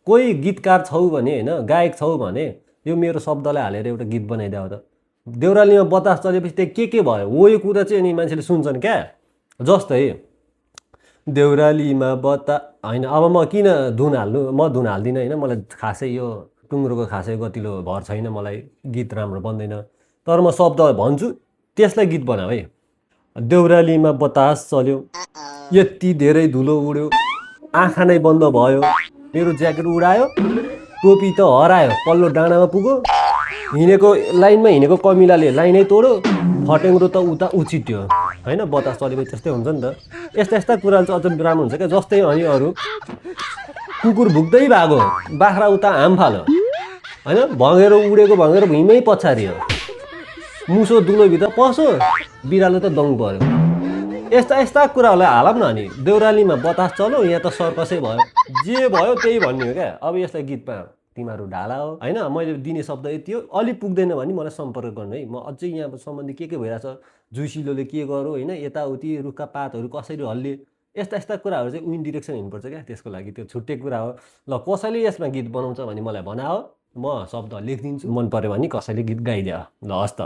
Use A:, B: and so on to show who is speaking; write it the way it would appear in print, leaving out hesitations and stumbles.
A: कोही गीतकार छौ भने होइन गायक छौ भने यो मेरो शब्दलाई हालेर एउटा गीत बनाइदेऊ त। देउरालीमा बतास चलेपछि त्यहाँ के भयो हो यो कुरा चाहिँ अनि मान्छेले सुन्छन् क्या। जस्तै देउरालीमा बता होइन अब म किन धुन हाल्नु, म धुन हाल्दिनँ होइन, मलाई खासै यो टुङ्ग्रोको खासै गतिलो भर छैन, मलाई गीत राम्रो बन्दैन, तर म शब्द भन्छु त्यसलाई गीत बनाऊ है। देउरालीमा बतास चल्यो, यति धेरै धुलो उड्यो, आँखा नै बन्द भयो, मेरो ज्याकेट उडायो, टोपी त हरायो, पल्लो डाँडामा पुग्यो, हिँडेको लाइनमा हिँडेको कमिलाले लाइनै तोड्यो, फटेङ्ग्रो त उता उछिट्यो होइन। बतास चलेपछि त्यस्तै हुन्छ नि त। यस्ता यस्ता कुराहरू चाहिँ अझ राम्रो हुन्छ क्या। जस्तै अनि अरू कुकुर भुक्दै भागो, बाख्रा उता हाम फाल्यो होइन, भँगेरो उडेको भँगेरो भुइँमै पछारियो, मुसो दुलोभित्र पस्यो, बिरालो त दङ पर्यो। यस्ता यस्ता कुराहरूलाई हालौँ न। अनि देउरालीमा बतास चल्यो, यहाँ त सर्कसै भयो, जे भयो त्यही भन्ने हो क्या। अब यसलाई गीतमा तिमीहरू ढाला हो होइन। मैले दिने शब्द यति हो, अलि पुग्दैन भने मलाई सम्पर्क गर्नु है। म अझै यहाँ सम्बन्धी के भइरहेछ, जुसिलोले के गरौँ होइन, यताउति रुखका पातहरू कसरी हल्ले, यस्ता यस्ता कुराहरू चाहिँ विन डिरेक्सन हिँड्नुपर्छ क्या। त्यसको लागि त्यो छुट्टै कुरा हो। ल कसैले यसमा गीत बनाउँछ भने मलाई भनाओ, म शब्द लेखिदिन्छु, मन पऱ्यो भने कसैले गीत गाइदियो। ल हस् त।